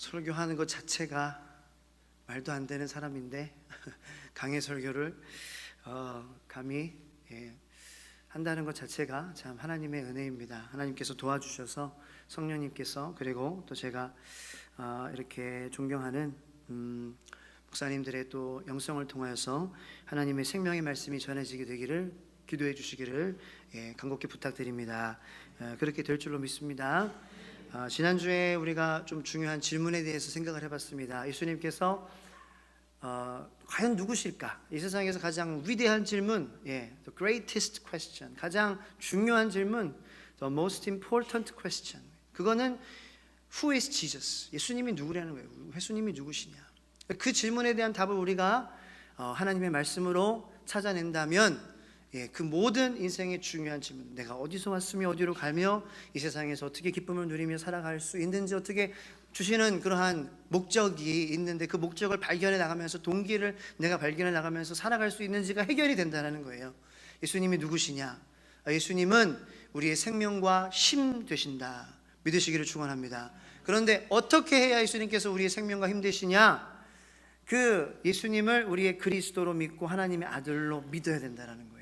설교하는 것 자체가 말도 안 되는 사람인데 강해 설교를 감히 한다는 것 자체가 참 하나님의 은혜입니다. 하나님께서 도와주셔서 성령님께서 그리고 또 제가 이렇게 존경하는 목사님들의 또 영성을 통하여서 하나님의 생명의 말씀이 전해지게 되기를 기도해 주시기를 간곡히 부탁드립니다. 그렇게 될 줄로 믿습니다. 지난주에 우리가 좀 중요한 질문에 대해서 생각을 해봤습니다. 예수님께서 과연 누구실까? 이 세상에서 가장 위대한 질문, the greatest question, 가장 중요한 질문, the most important question. 그거는 Who is Jesus? 예수님이 누구라는 거예요. 예수님이 누구시냐? 그 질문에 대한 답을 우리가 하나님의 말씀으로 찾아낸다면 그 모든 인생의 중요한 질문, 내가 어디서 왔으며 어디로 가며 이 세상에서 어떻게 기쁨을 누리며 살아갈 수 있는지, 어떻게 주시는 그러한 목적이 있는데 그 목적을 발견해 나가면서 동기를 내가 발견해 나가면서 살아갈 수 있는지가 해결이 된다는 거예요. 예수님이 누구시냐? 예수님은 우리의 생명과 힘 되신다. 믿으시기를 축원합니다. 그런데 어떻게 해야 예수님께서 우리의 생명과 힘 되시냐? 그 예수님을 우리의 그리스도로 믿고 하나님의 아들로 믿어야 된다는 거예요.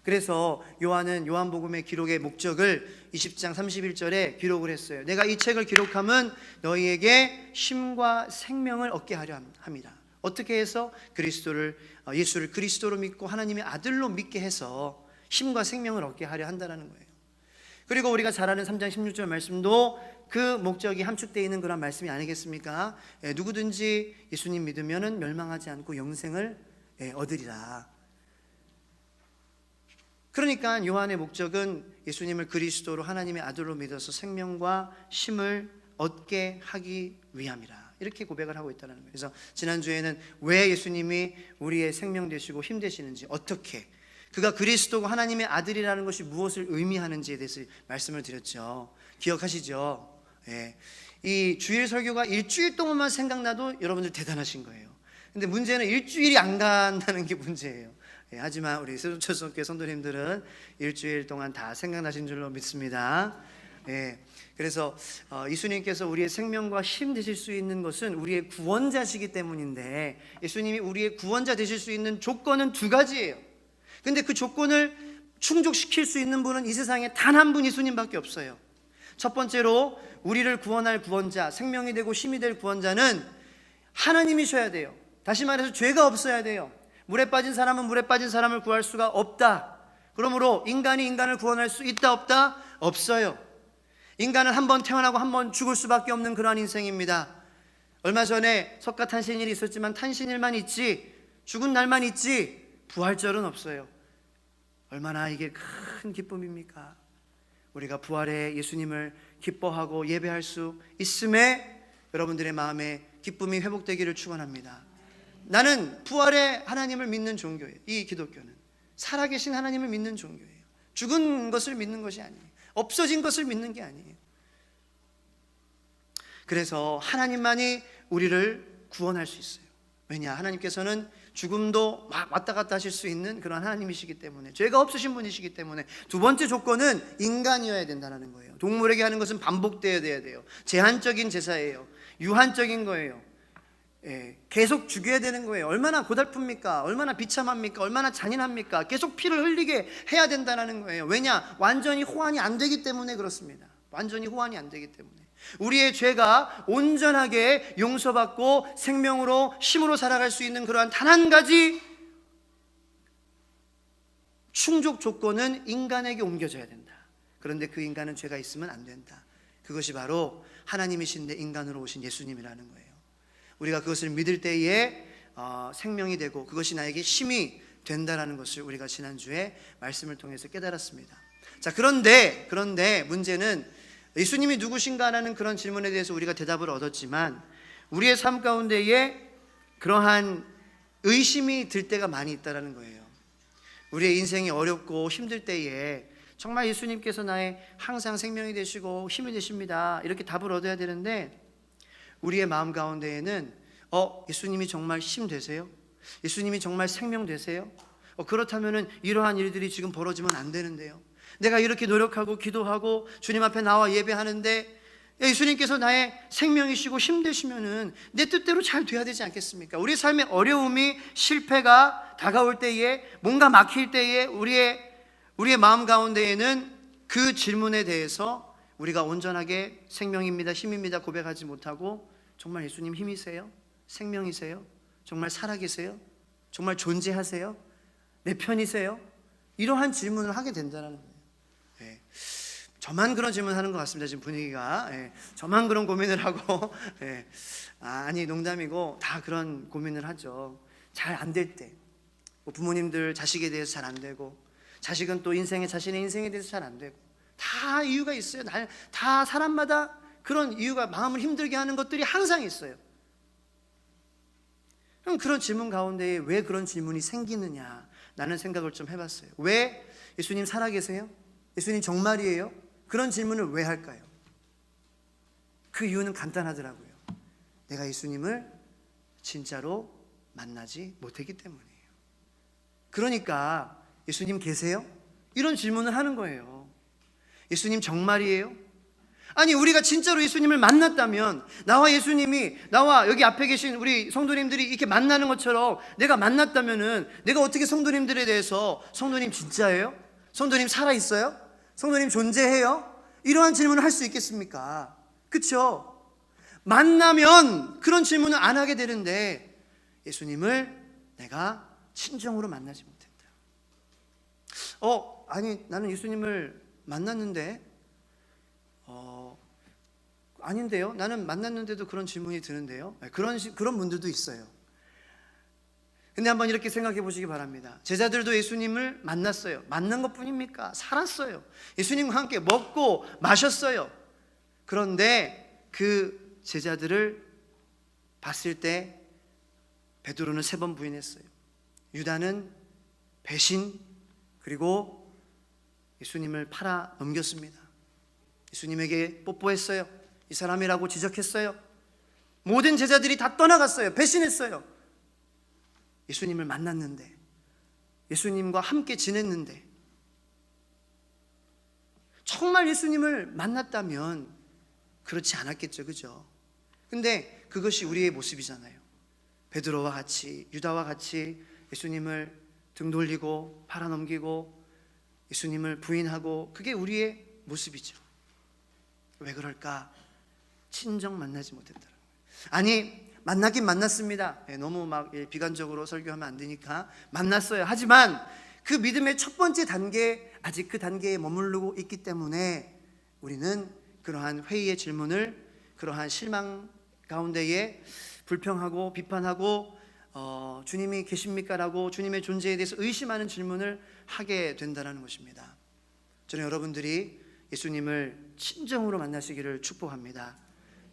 그래서 요한은 요한복음의 기록의 목적을 20장 31절에 기록을 했어요. 내가 이 책을 기록함은 너희에게 힘과 생명을 얻게 하려 합니다. 어떻게 해서? 예수를 그리스도로 믿고 하나님의 아들로 믿게 해서 힘과 생명을 얻게 하려 한다는 거예요. 그리고 우리가 잘 아는 3장 16절 말씀도 그 목적이 함축되어 있는 그런 말씀이 아니겠습니까? 누구든지 예수님 믿으면 멸망하지 않고 영생을 얻으리라. 그러니까 요한의 목적은 예수님을 그리스도로 하나님의 아들로 믿어서 생명과 힘을 얻게 하기 위함이라. 이렇게 고백을 하고 있다는 거예요. 그래서 지난주에는 왜 예수님이 우리의 생명 되시고 힘 되시는지, 어떻게 그가 그리스도고 하나님의 아들이라는 것이 무엇을 의미하는지에 대해서 말씀을 드렸죠. 기억하시죠? 이 주일 설교가 일주일 동안만 생각나도 여러분들 대단하신 거예요. 근데 문제는 일주일이 안 간다는 게 문제예요. 하지만 우리 세종초등교회 성도님들은 일주일 동안 다 생각나신 줄로 믿습니다. 그래서 예수님께서 우리의 생명과 힘 되실 수 있는 것은 우리의 구원자시기 때문인데, 예수님이 우리의 구원자 되실 수 있는 조건은 두 가지예요. 근데 그 조건을 충족시킬 수 있는 분은 이 세상에 단 한 분 예수님밖에 없어요. 첫 번째로 우리를 구원할 구원자, 생명이 되고 힘이 될 구원자는 하나님이셔야 돼요. 다시 말해서 죄가 없어야 돼요. 물에 빠진 사람은 물에 빠진 사람을 구할 수가 없다. 그러므로 인간이 인간을 구원할 수 있다 없다? 없어요. 인간은 한 번 태어나고 한 번 죽을 수밖에 없는 그러한 인생입니다. 얼마 전에 석가탄신일이 있었지만 탄신일만 있지 죽은 날만 있지 부활절은 없어요. 얼마나 이게 큰 기쁨입니까? 우리가 부활의 예수님을 기뻐하고 예배할 수 있음에 여러분들의 마음에 기쁨이 회복되기를 축원합니다. 나는 부활의 하나님을 믿는 종교예요. 이 기독교는 살아계신 하나님을 믿는 종교예요. 죽은 것을 믿는 것이 아니에요. 없어진 것을 믿는 게 아니에요. 그래서 하나님만이 우리를 구원할 수 있어요. 왜냐? 하나님께서는 죽음도 막 왔다 갔다 하실 수 있는 그런 하나님이시기 때문에, 죄가 없으신 분이시기 때문에. 두 번째 조건은 인간이어야 된다는 거예요. 동물에게 하는 것은 반복되어야 돼요. 제한적인 제사예요. 유한적인 거예요. 계속 죽여야 되는 거예요. 얼마나 고달픕니까? 얼마나 비참합니까? 얼마나 잔인합니까? 계속 피를 흘리게 해야 된다는 거예요. 왜냐? 완전히 호환이 안 되기 때문에 그렇습니다. 완전히 호환이 안 되기 때문에. 우리의 죄가 온전하게 용서받고 생명으로 힘으로 살아갈 수 있는 그러한 단 한 가지 충족 조건은 인간에게 옮겨져야 된다. 그런데 그 인간은 죄가 있으면 안 된다. 그것이 바로 하나님이신데 인간으로 오신 예수님이라는 거예요. 우리가 그것을 믿을 때에 생명이 되고 그것이 나에게 힘이 된다라는 것을 우리가 지난주에 말씀을 통해서 깨달았습니다. 자, 그런데 문제는 예수님이 누구신가라는 그런 질문에 대해서 우리가 대답을 얻었지만 우리의 삶 가운데에 그러한 의심이 들 때가 많이 있다는 거예요. 우리의 인생이 어렵고 힘들 때에 정말 예수님께서 나의 항상 생명이 되시고 힘이 되십니다, 이렇게 답을 얻어야 되는데, 우리의 마음 가운데에는 예수님이 정말 힘 되세요? 예수님이 정말 생명 되세요? 그렇다면 이러한 일들이 지금 벌어지면 안 되는데요. 내가 이렇게 노력하고 기도하고 주님 앞에 나와 예배하는데 예수님께서 나의 생명이시고 힘되시면은 내 뜻대로 잘 돼야 되지 않겠습니까? 우리 삶의 어려움이, 실패가 다가올 때에, 뭔가 막힐 때에 우리의 마음 가운데에는 그 질문에 대해서 우리가 온전하게 생명입니다, 힘입니다 고백하지 못하고, 정말 예수님 힘이세요? 생명이세요? 정말 살아계세요? 정말 존재하세요? 내 편이세요? 이러한 질문을 하게 된다는 거예요. 예. 저만 그런 질문하는 것 같습니다. 지금 분위기가. 예. 저만 그런 고민을 하고 예. 아니, 농담이고 다 그런 고민을 하죠. 잘 안 될 때, 부모님들 자식에 대해서 잘 안 되고, 자식은 또 자신의 인생에 대해서 잘 안 되고, 다 이유가 있어요. 다 사람마다 그런 이유가, 마음을 힘들게 하는 것들이 항상 있어요. 그럼 그런 질문 가운데 왜 그런 질문이 생기느냐, 나는 생각을 좀 해봤어요. 왜 예수님 살아계세요? 예수님 정말이에요? 그런 질문을 왜 할까요? 그 이유는 간단하더라고요. 내가 예수님을 진짜로 만나지 못했기 때문이에요. 그러니까 예수님 계세요? 이런 질문을 하는 거예요. 예수님 정말이에요? 아니, 우리가 진짜로 예수님을 만났다면, 나와 여기 앞에 계신 우리 성도님들이 이렇게 만나는 것처럼 내가 만났다면은, 내가 어떻게 성도님들에 대해서, 성도님 진짜예요? 성도님 살아있어요? 성도님 존재해요? 이러한 질문을 할 수 있겠습니까? 그렇죠? 만나면 그런 질문을 안 하게 되는데, 예수님을 내가 진정으로 만나지 못했다. 아니, 나는 예수님을 만났는데 아닌데요? 나는 만났는데도 그런 질문이 드는데요? 그런 분들도 있어요. 근데 한번 이렇게 생각해 보시기 바랍니다. 제자들도 예수님을 만났어요. 만난 것 뿐입니까? 살았어요. 예수님과 함께 먹고 마셨어요. 그런데 그 제자들을 봤을 때 베드로는 3번 부인했어요. 유다는 배신, 그리고 예수님을 팔아 넘겼습니다. 예수님에게 뽀뽀했어요. 이 사람이라고 지적했어요. 모든 제자들이 다 떠나갔어요. 배신했어요. 예수님을 만났는데, 예수님과 함께 지냈는데, 정말 예수님을 만났다면 그렇지 않았겠죠, 그죠? 근데 그것이 우리의 모습이잖아요. 베드로와 같이, 유다와 같이 예수님을 등 돌리고 팔아넘기고 예수님을 부인하고, 그게 우리의 모습이죠. 왜 그럴까? 친정 만나지 못했다는 거예요. 아니, 만나긴 만났습니다. 너무 막 비관적으로 설교하면 안 되니까 만났어요. 하지만 그 믿음의 첫 번째 단계, 아직 그 단계에 머무르고 있기 때문에 우리는 그러한 회의의 질문을, 그러한 실망 가운데에 불평하고 비판하고 주님이 계십니까? 라고 주님의 존재에 대해서 의심하는 질문을 하게 된다는 것입니다. 저는 여러분들이 예수님을 진정으로 만나시기를 축복합니다.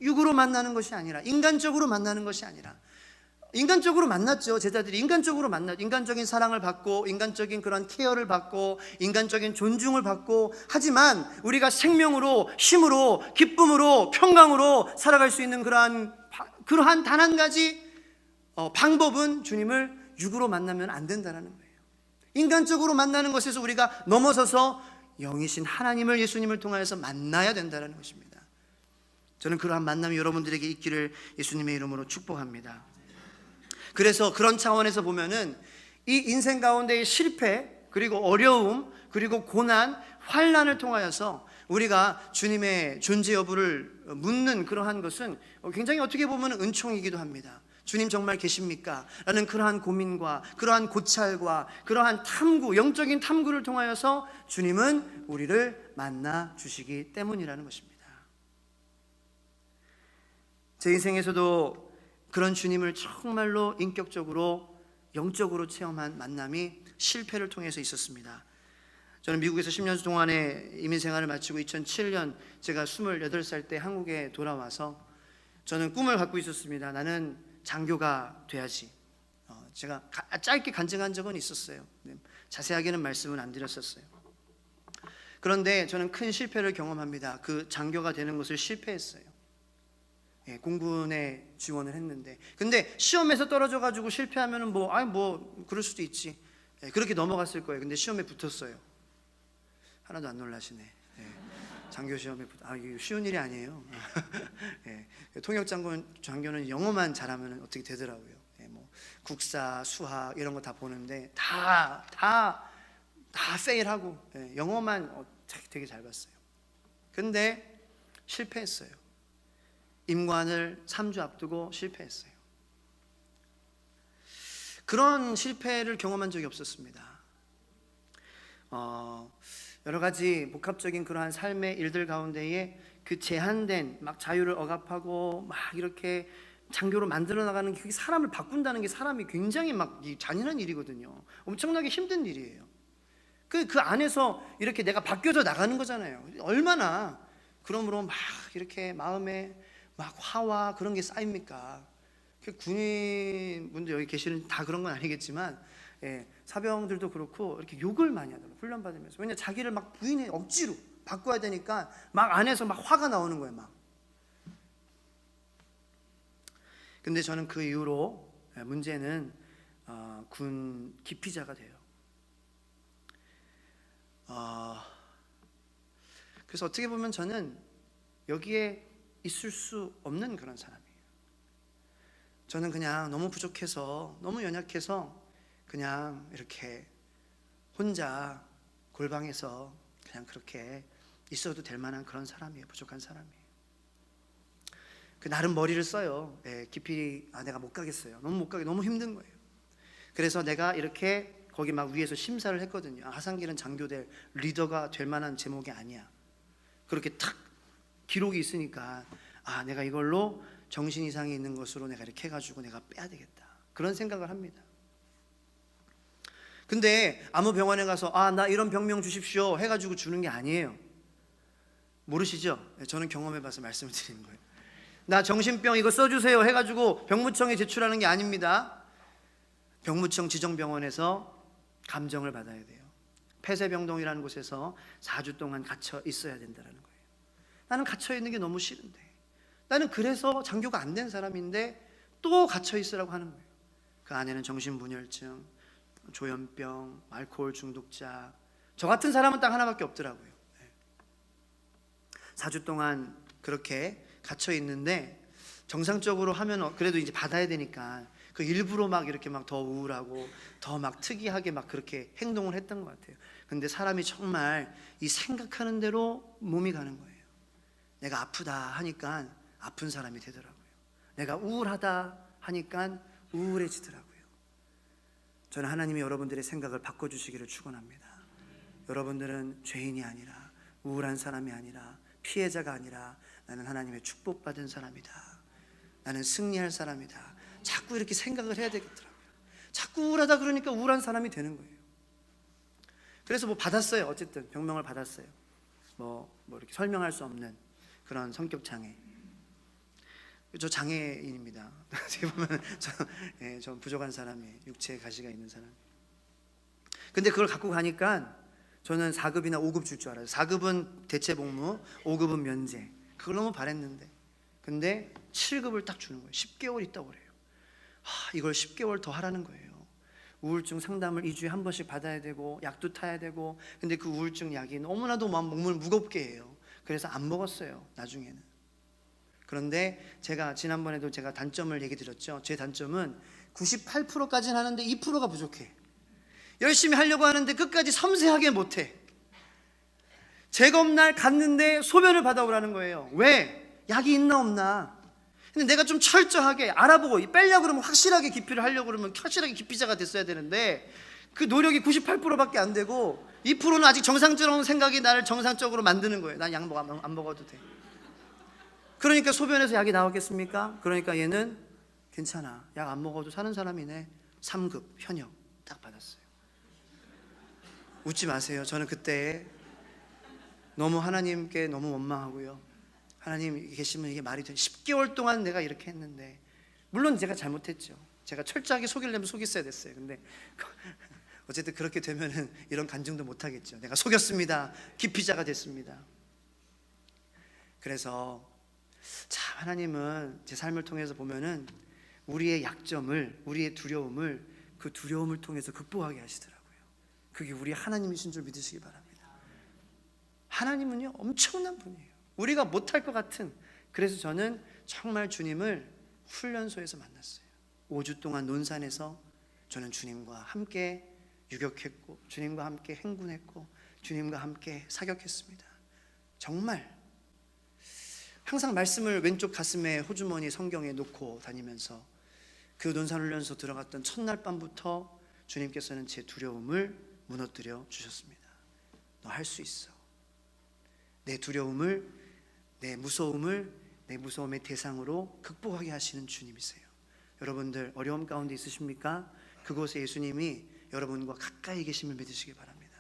육으로 만나는 것이 아니라, 인간적으로 만나는 것이 아니라, 인간적으로 만났죠. 제자들이 인간적인 사랑을 받고, 인간적인 그런 케어를 받고, 인간적인 존중을 받고, 하지만 우리가 생명으로, 힘으로, 기쁨으로, 평강으로 살아갈 수 있는 그러한 단 한 가지 방법은 주님을 육으로 만나면 안 된다는 거예요. 인간적으로 만나는 것에서 우리가 넘어서서 영이신 하나님을, 예수님을 통하여서 만나야 된다는 것입니다. 저는 그러한 만남이 여러분들에게 있기를 예수님의 이름으로 축복합니다. 그래서 그런 차원에서 보면은 이 인생 가운데의 실패, 그리고 어려움, 그리고 고난, 환난을 통하여서 우리가 주님의 존재 여부를 묻는 그러한 것은 굉장히 어떻게 보면 은총이기도 합니다. 주님 정말 계십니까? 라는 그러한 고민과 그러한 고찰과 그러한 탐구, 영적인 탐구를 통하여서 주님은 우리를 만나 주시기 때문이라는 것입니다. 제 인생에서도 그런 주님을 정말로 인격적으로, 영적으로 체험한 만남이 실패를 통해서 있었습니다. 저는 미국에서 10년 동안의 이민생활을 마치고 2007년 제가 28살 때 한국에 돌아와서 저는 꿈을 갖고 있었습니다. 나는 장교가 돼야지. 제가 짧게 간증한 적은 있었어요. 자세하게는 말씀은 안 드렸었어요. 그런데 저는 큰 실패를 경험합니다. 그 장교가 되는 것을 실패했어요. 공군에 지원을 했는데, 근데 시험에서 떨어져가지고 실패하면은 뭐 그럴 수도 있지, 그렇게 넘어갔을 거예요. 근데 시험에 붙었어요. 하나도 안 놀라시네. 장교 시험에 이게 쉬운 일이 아니에요. 예, 통역 장교는 영어만 잘하면 어떻게 되더라고요. 예, 뭐 국사, 수학 이런 거 다 보는데 다 페일하고, 예, 영어만 되게 잘 봤어요. 근데 실패했어요. 임관을 3주 앞두고 실패했어요. 그런 실패를 경험한 적이 없었습니다. 여러 가지 복합적인 그러한 삶의 일들 가운데에 그 제한된 막 자유를 억압하고 막 이렇게 장교로 만들어 나가는 게, 그게 사람을 바꾼다는 게 사람이 굉장히 막 잔인한 일이거든요. 엄청나게 힘든 일이에요. 그 안에서 이렇게 내가 바뀌어져 나가는 거잖아요. 얼마나 그러므로 막 이렇게 마음에 막 화와 그런 게 쌓입니까? 군인분들 여기 계시는 다 그런 건 아니겠지만, 예, 사병들도 그렇고 이렇게 욕을 많이 하더라고요, 훈련 받으면서. 왜냐, 자기를 막 부인해 억지로 바꿔야 되니까 막 안에서 막 화가 나오는 거예요, 막. 근데 저는 그 이후로 문제는 군 기피자가 돼요. 그래서 어떻게 보면 저는 여기에 있을 수 없는 그런 사람이에요. 저는 그냥 너무 부족해서, 너무 연약해서 그냥 이렇게 혼자 골방에서 그냥 그렇게 있어도 될 만한 그런 사람이에요. 부족한 사람이에요. 그 나름 머리를 써요. 예, 깊이 내가 못 가겠어요. 너무 못 가게, 너무 힘든 거예요. 그래서 내가 이렇게 거기 막 위에서 심사를 했거든요. 하상길은 장교될 리더가 될 만한 제목이 아니야. 그렇게 탁 기록이 있으니까 내가 이걸로 정신 이상이 있는 것으로 내가 이렇게 해가지고 내가 빼야 되겠다, 그런 생각을 합니다. 근데 아무 병원에 가서 나 이런 병명 주십시오 해가지고 주는 게 아니에요. 모르시죠? 저는 경험해봐서 말씀을 드리는 거예요. 나 정신병 이거 써주세요 해가지고 병무청에 제출하는 게 아닙니다. 병무청 지정병원에서 감정을 받아야 돼요. 폐쇄병동이라는 곳에서 4주 동안 갇혀 있어야 된다는 거예요. 나는 갇혀 있는 게 너무 싫은데, 나는 그래서 장교가 안 된 사람인데 또 갇혀 있으라고 하는 거예요. 그 안에는 정신분열증, 조현병, 알코올 중독자, 저 같은 사람은 딱 하나밖에 없더라고요. 4주 동안 그렇게 갇혀 있는데, 정상적으로 하면 그래도 이제 받아야 되니까 그 일부러 막 이렇게 막 더 우울하고 더 막 특이하게 막 그렇게 행동을 했던 것 같아요. 근데 사람이 정말 이 생각하는 대로 몸이 가는 거예요. 내가 아프다 하니까 아픈 사람이 되더라고요. 내가 우울하다 하니까 우울해지더라고요. 저는 하나님이 여러분들의 생각을 바꿔주시기를 축원합니다. 여러분들은 죄인이 아니라, 우울한 사람이 아니라, 피해자가 아니라, 나는 하나님의 축복받은 사람이다, 나는 승리할 사람이다, 자꾸 이렇게 생각을 해야 되겠더라고요. 자꾸 우울하다 그러니까 우울한 사람이 되는 거예요. 그래서 뭐 받았어요. 어쨌든 병명을 받았어요. 뭐 이렇게 설명할 수 없는 그런 성격 장애. 저 장애인입니다. 어떻게 보면 저 부족한 사람이에요. 육체에 가시가 있는 사람. 근데 그걸 갖고 가니까 저는 4급이나 5급 줄 줄 알아요. 4급은 대체복무, 5급은 면제. 그걸 너무 바랬는데, 근데 7급을 딱 주는 거예요. 10개월 있다고 그래요. 이걸 10개월 더 하라는 거예요. 우울증 상담을 2주에 한 번씩 받아야 되고 약도 타야 되고. 근데 그 우울증 약이 너무나도 몸을 무겁게 해요. 그래서 안 먹었어요, 나중에는. 그런데 제가 지난번에도 제가 단점을 얘기 드렸죠. 제 단점은 98%까지는 하는데 2%가 부족해. 열심히 하려고 하는데 끝까지 섬세하게 못해. 제검날 갔는데 소변을 받아오라는 거예요. 왜? 약이 있나 없나. 근데 내가 좀 철저하게 알아보고 빼려고 그러면 확실하게 기피를 하려고 그러면 확실하게 기피자가 됐어야 되는데, 그 노력이 98%밖에 안 되고 2%는 아직 정상적인 생각이 나를 정상적으로 만드는 거예요. 난 약 안 먹어도 돼. 그러니까 소변에서 약이 나오겠습니까? 그러니까 얘는 괜찮아, 약 안 먹어도 사는 사람이네. 3급 현역 딱 받았어요. 웃지 마세요. 저는 그때 너무 하나님께 너무 원망하고요. 하나님 계시면 이게 말이 돼. 10개월 동안 내가 이렇게 했는데, 물론 제가 잘못했죠. 제가 철저하게 속이려면 속였어야 됐어요. 근데 어쨌든 그렇게 되면은 이런 간증도 못 하겠죠. 내가 속였습니다. 기피자가 됐습니다. 그래서 참 하나님은 제 삶을 통해서 보면은 우리의 약점을, 우리의 두려움을, 그 두려움을 통해서 극복하게 하시더라고요. 그게 우리 하나님이신 줄 믿으시기 바랍니다. 하나님은요 엄청난 분이에요. 우리가 못할 것 같은. 그래서 저는 정말 주님을 훈련소에서 만났어요. 5주 동안 논산에서 저는 주님과 함께 유격했고, 주님과 함께 행군했고, 주님과 함께 사격했습니다. 정말 항상 말씀을 왼쪽 가슴에 호주머니 성경에 놓고 다니면서 그 논산훈련소 들어갔던 첫날 밤부터 주님께서는 제 두려움을 무너뜨려 주셨습니다. 너 할 수 있어. 내 두려움을, 내 무서움의 대상으로 극복하게 하시는 주님이세요. 여러분들 어려움 가운데 있으십니까? 그곳에 예수님이 여러분과 가까이 계심을 믿으시기 바랍니다.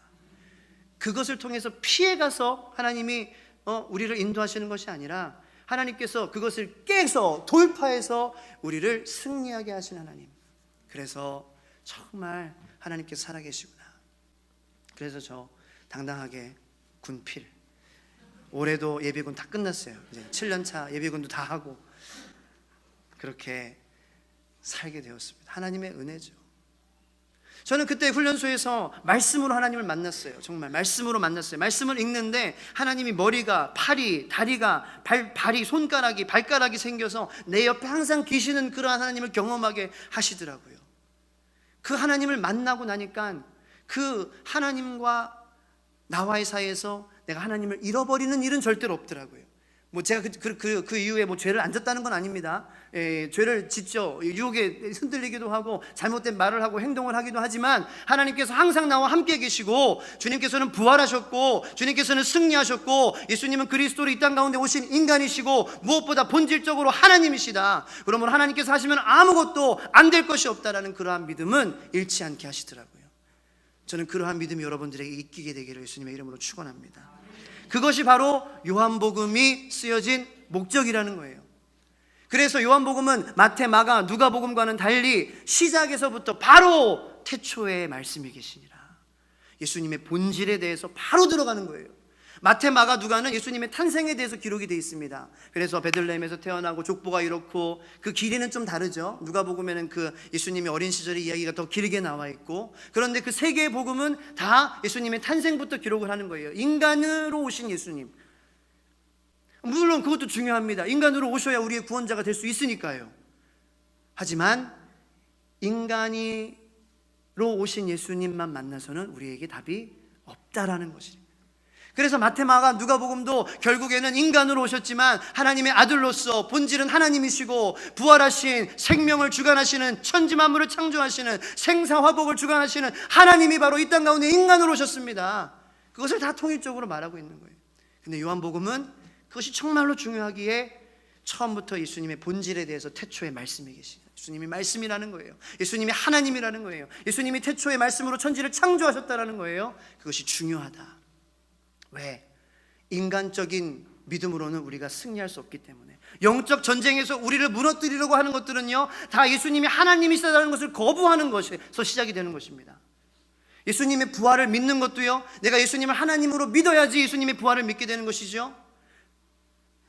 그것을 통해서 피해가서 하나님이 우리를 인도하시는 것이 아니라 하나님께서 그것을 깨서 돌파해서 우리를 승리하게 하신 하나님. 그래서 정말 하나님께서 살아계시구나. 그래서 저 당당하게 군필, 올해도 예비군 다 끝났어요. 이제 7년차 예비군도 다 하고 그렇게 살게 되었습니다. 하나님의 은혜죠. 저는 그때 훈련소에서 말씀으로 하나님을 만났어요. 정말 말씀으로 만났어요. 말씀을 읽는데 하나님이 머리가, 팔이, 다리가, 발이, 손가락이, 발가락이 생겨서 내 옆에 항상 계시는 그러한 하나님을 경험하게 하시더라고요. 그 하나님을 만나고 나니까 그 하나님과 나와의 사이에서 내가 하나님을 잃어버리는 일은 절대로 없더라고요. 뭐 제가 그 이후에 뭐 죄를 안 졌다는 건 아닙니다. 죄를 짓죠. 유혹에 흔들리기도 하고 잘못된 말을 하고 행동을 하기도 하지만 하나님께서 항상 나와 함께 계시고, 주님께서는 부활하셨고, 주님께서는 승리하셨고, 예수님은 그리스도로 이 땅 가운데 오신 인간이시고, 무엇보다 본질적으로 하나님이시다. 그러므로 하나님께서 하시면 아무것도 안 될 것이 없다라는 그러한 믿음은 잃지 않게 하시더라고요. 저는 그러한 믿음이 여러분들에게 있게 되기를 예수님의 이름으로 축원합니다. 그것이 바로 요한복음이 쓰여진 목적이라는 거예요. 그래서 요한복음은 마태, 마가, 누가복음과는 달리 시작에서부터 바로 태초에 말씀이 계시니라, 예수님의 본질에 대해서 바로 들어가는 거예요. 마태, 마가, 누가는 예수님의 탄생에 대해서 기록이 되어 있습니다. 그래서 베들레헴에서 태어나고 족보가 이렇고, 그 길이는 좀 다르죠. 누가복음에는 그 예수님의 어린 시절의 이야기가 더 길게 나와 있고, 그런데 그 세 개의 복음은 다 예수님의 탄생부터 기록을 하는 거예요. 인간으로 오신 예수님, 물론 그것도 중요합니다. 인간으로 오셔야 우리의 구원자가 될 수 있으니까요. 하지만 인간으로 오신 예수님만 만나서는 우리에게 답이 없다라는 것입니다. 그래서 마태, 마가, 누가복음도 결국에는 인간으로 오셨지만 하나님의 아들로서 본질은 하나님이시고, 부활하신 생명을 주관하시는, 천지 만물을 창조하시는, 생사화복을 주관하시는 하나님이 바로 이 땅 가운데 인간으로 오셨습니다. 그것을 다 통일적으로 말하고 있는 거예요. 근데 요한복음은 그것이 정말로 중요하기에 처음부터 예수님의 본질에 대해서 태초에 말씀이 계시죠. 예수님이 말씀이라는 거예요. 예수님이 하나님이라는 거예요. 예수님이 태초의 말씀으로 천지를 창조하셨다라는 거예요. 그것이 중요하다. 왜? 인간적인 믿음으로는 우리가 승리할 수 없기 때문에. 영적 전쟁에서 우리를 무너뜨리려고 하는 것들은요, 다 예수님이 하나님이시다는 것을 거부하는 것에서 시작이 되는 것입니다. 예수님의 부활을 믿는 것도요, 내가 예수님을 하나님으로 믿어야지 예수님의 부활을 믿게 되는 것이죠.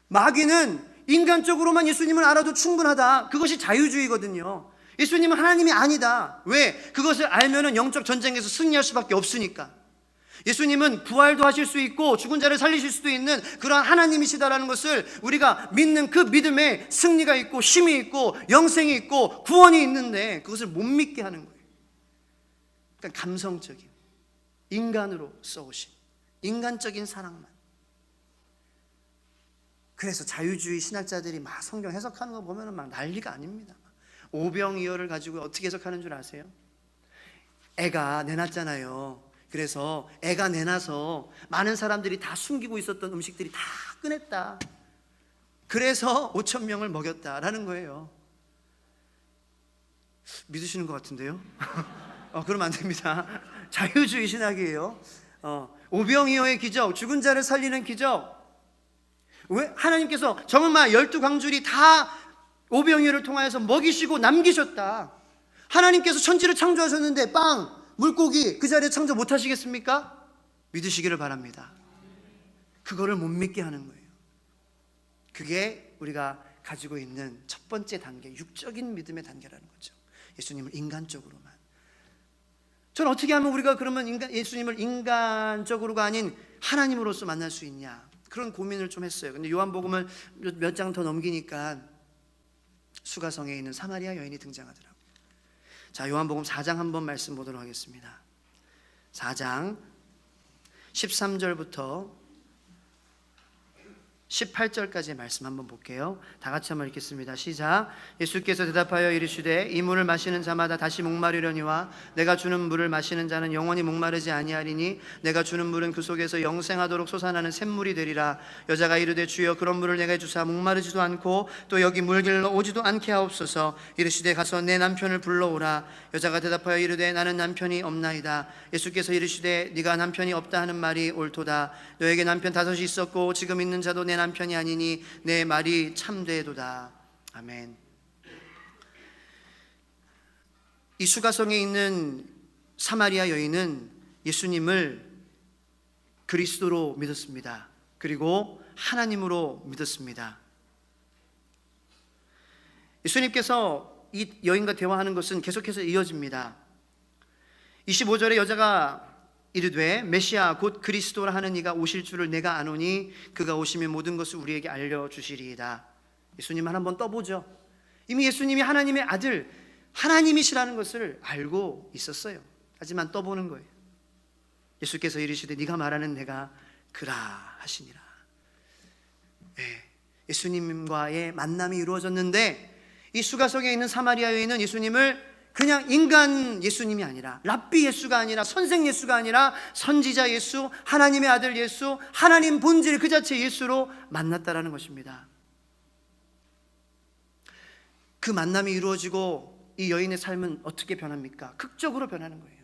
마귀는 인간적으로만 예수님을 알아도 충분하다, 그것이 자유주의거든요. 예수님은 하나님이 아니다. 왜? 그것을 알면은 영적 전쟁에서 승리할 수밖에 없으니까. 예수님은 부활도 하실 수 있고 죽은 자를 살리실 수도 있는 그러한 하나님이시다라는 것을 우리가 믿는 그 믿음에 승리가 있고 힘이 있고 영생이 있고 구원이 있는데, 그것을 못 믿게 하는 거예요. 그러니까 감성적인, 인간으로 써오신 인간적인 사랑만. 그래서 자유주의 신학자들이 막 성경 해석하는 거 보면 막 난리가 아닙니다. 오병이어를 가지고 어떻게 해석하는 줄 아세요? 애가 내놨잖아요. 그래서 애가 내놔서 많은 사람들이 다 숨기고 있었던 음식들이 다 꺼냈다. 그래서 5,000명을 먹였다라는 거예요. 믿으시는 것 같은데요? 그러면 안 됩니다. 자유주의 신학이에요. 오병이어의 기적, 죽은 자를 살리는 기적. 왜? 하나님께서 정말 12광줄이 다 오병이어를 통하여서 먹이시고 남기셨다. 하나님께서 천지를 창조하셨는데 빵, 물고기 그 자리에 창조 못 하시겠습니까? 믿으시기를 바랍니다. 그거를 못 믿게 하는 거예요. 그게 우리가 가지고 있는 첫 번째 단계, 육적인 믿음의 단계라는 거죠. 예수님을 인간적으로만. 저는 어떻게 하면 우리가 그러면 예수님을 인간적으로가 아닌 하나님으로서 만날 수 있냐, 그런 고민을 좀 했어요. 근데 요한복음을 몇 장 더 넘기니까 수가성에 있는 사마리아 여인이 등장하더라고요. 자, 요한복음 4장 한번 말씀 보도록 하겠습니다. 4장 13절부터 18절까지의 말씀 한번 볼게요. 다 같이 한번 읽겠습니다. 시작. 예수께서 대답하여 이르시되 이 물을 마시는 자마다 다시 목마르려니와 내가 주는 물을 마시는 자는 영원히 목마르지 아니하리니 내가 주는 물은 그 속에서 영생하도록 솟아나는 샘물이 되리라. 여자가 이르되 주여 그런 물을 내게 주사 목마르지도 않고 또 여기 물 길러 오지도 않게 하옵소서. 이르시되 가서 내 남편을 불러오라. 여자가 대답하여 이르되 나는 남편이 없나이다. 예수께서 이르시되 네가 남편이 없다 하는 말이 옳도다. 너에게 남편 5이 있었고 지금 있는 자도 내 남편이 아니니 내 말이 참되도다. 아멘. 이 수가성에 있는 사마리아 여인은 예수님을 그리스도로 믿었습니다. 그리고 하나님으로 믿었습니다. 예수님께서 이 여인과 대화하는 것은 계속해서 이어집니다. 25절에 여자가 이르되 메시아 곧 그리스도라 하는 이가 오실 줄을 내가 아노니 그가 오시면 모든 것을 우리에게 알려주시리이다. 예수님을 한번 떠보죠. 이미 예수님이 하나님의 아들, 하나님이시라는 것을 알고 있었어요. 하지만 떠보는 거예요. 예수께서 이르시되 네가 말하는 내가 그라 하시니라. 예수님과의 만남이 이루어졌는데 이 수가성에 있는 사마리아 여인은 예수님을 그냥 인간 예수님이 아니라, 랍비 예수가 아니라, 선생 예수가 아니라 선지자 예수, 하나님의 아들 예수, 하나님 본질 그 자체 예수로 만났다라는 것입니다. 그 만남이 이루어지고 이 여인의 삶은 어떻게 변합니까? 극적으로 변하는 거예요.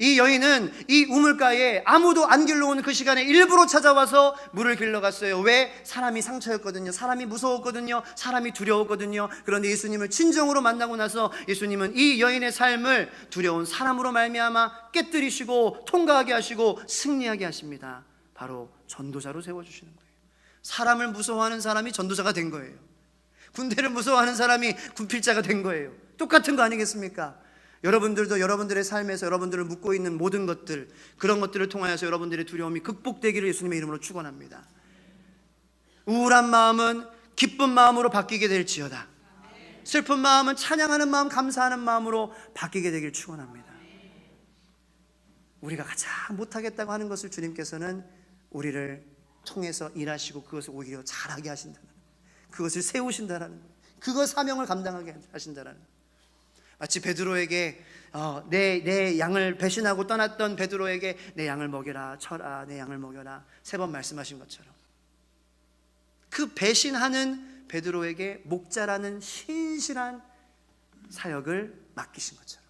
이 여인은 이 우물가에 아무도 안 길러오는 그 시간에 일부러 찾아와서 물을 길러갔어요. 왜? 사람이 상처였거든요. 사람이 무서웠거든요. 사람이 두려웠거든요. 그런데 예수님을 진정으로 만나고 나서 예수님은 이 여인의 삶을 두려운 사람으로 말미암아 깨뜨리시고 통과하게 하시고 승리하게 하십니다. 바로 전도자로 세워주시는 거예요. 사람을 무서워하는 사람이 전도자가 된 거예요. 군대를 무서워하는 사람이 군필자가 된 거예요. 똑같은 거 아니겠습니까? 여러분들도 여러분들의 삶에서 여러분들을 묶고 있는 모든 것들, 그런 것들을 통하여서 여러분들의 두려움이 극복되기를 예수님의 이름으로 축원합니다. 우울한 마음은 기쁜 마음으로 바뀌게 될지어다. 슬픈 마음은 찬양하는 마음, 감사하는 마음으로 바뀌게 되길 축원합니다. 우리가 가장 못하겠다고 하는 것을 주님께서는 우리를 통해서 일하시고 그것을 오히려 잘하게 하신다는, 그것을 세우신다라는, 그것 사명을 감당하게 하신다라는. 마치 베드로에게 내 양을 배신하고 떠났던 베드로에게 내 양을 먹여라, 쳐라, 내 양을 먹여라 3번 말씀하신 것처럼 그 배신하는 베드로에게 목자라는 신실한 사역을 맡기신 것처럼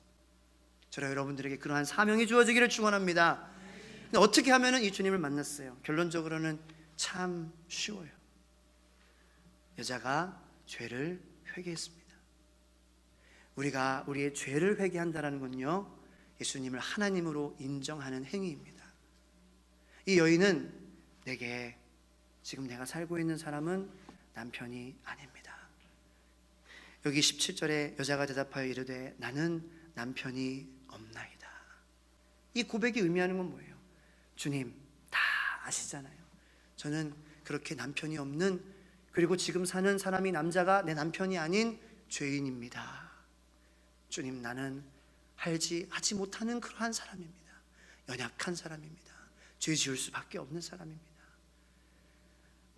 저는 여러분들에게 그러한 사명이 주어지기를 축원합니다. 근데 어떻게 하면 이 주님을 만났어요? 결론적으로는 참 쉬워요. 여자가 죄를 회개했습니다. 우리가 우리의 죄를 회개한다는 건요, 예수님을 하나님으로 인정하는 행위입니다. 이 여인은 내게 지금 내가 살고 있는 사람은 남편이 아닙니다. 여기 17절에 여자가 대답하여 이르되 나는 남편이 없나이다. 이 고백이 의미하는 건 뭐예요? 주님 다 아시잖아요. 저는 그렇게 남편이 없는, 그리고 지금 사는 사람이 남자가 내 남편이 아닌 죄인입니다. 주님 나는 하지 못하는 그러한 사람입니다. 연약한 사람입니다. 죄 지을 수밖에 없는 사람입니다.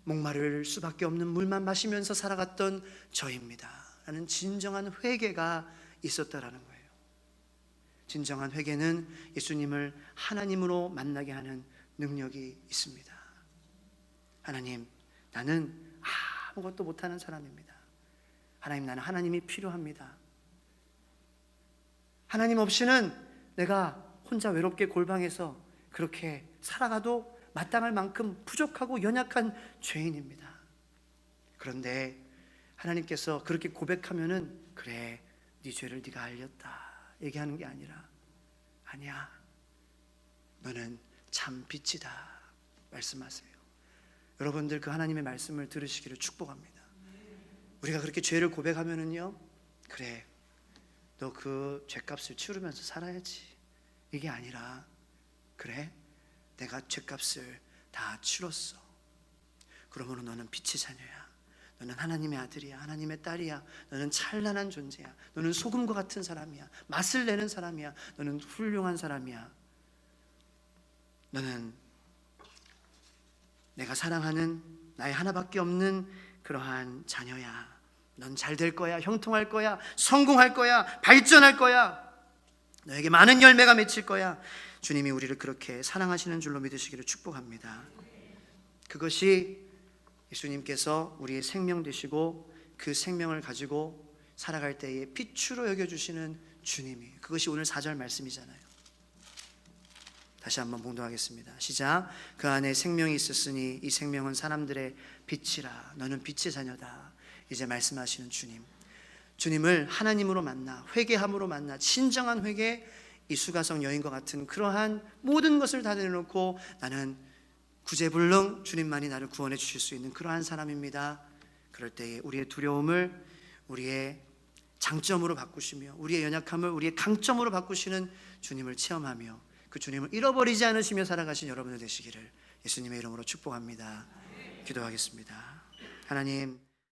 목마를 수밖에 없는 물만 마시면서 살아갔던 저입니다. 라는 진정한 회개가 있었다라는 거예요. 진정한 회개는 예수님을 하나님으로 만나게 하는 능력이 있습니다. 하나님, 나는 아무것도 못하는 사람입니다. 하나님, 나는 하나님이 필요합니다. 하나님 없이는 내가 혼자 외롭게 골방에서 그렇게 살아가도 마땅할 만큼 부족하고 연약한 죄인입니다. 그런데 하나님께서 그렇게 고백하면은 그래, 네 죄를 네가 알렸다 얘기하는 게 아니라, 아니야, 너는 참 빛이다 말씀하세요. 여러분들 그 하나님의 말씀을 들으시기를 축복합니다. 우리가 그렇게 죄를 고백하면은요, 그래, 너 그 죄값을 치르면서 살아야지. 이게 아니라, 그래, 내가 죗값을 다 치렀어. 그러므로 너는 빛의 자녀야. 너는 하나님의 아들이야. 하나님의 딸이야. 너는 찬란한 존재야. 너는 소금과 같은 사람이야. 맛을 내는 사람이야. 너는 훌륭한 사람이야. 너는 내가 사랑하는 나의 하나밖에 없는 그러한 자녀야. 넌 잘 될 거야. 형통할 거야. 성공할 거야. 발전할 거야. 너에게 많은 열매가 맺힐 거야. 주님이 우리를 그렇게 사랑하시는 줄로 믿으시기를 축복합니다. 그것이 예수님께서 우리의 생명 되시고 그 생명을 가지고 살아갈 때에 빛으로 여겨주시는 주님이, 그것이 오늘 4절 말씀이잖아요. 다시 한번 봉독하겠습니다. 시작. 그 안에 생명이 있었으니 이 생명은 사람들의 빛이라. 너는 빛의 자녀다. 이제 말씀하시는 주님, 주님을 하나님으로 만나, 회개함으로 만나, 진정한 회개, 이 수가성 여인과 같은 그러한 모든 것을 다 내려놓고 나는 구제불능 주님만이 나를 구원해 주실 수 있는 그러한 사람입니다. 그럴 때에 우리의 두려움을 우리의 장점으로 바꾸시며 우리의 연약함을 우리의 강점으로 바꾸시는 주님을 체험하며 그 주님을 잃어버리지 않으시며 살아가신 여러분들 되시기를 예수님의 이름으로 축복합니다. 기도하겠습니다. 하나님,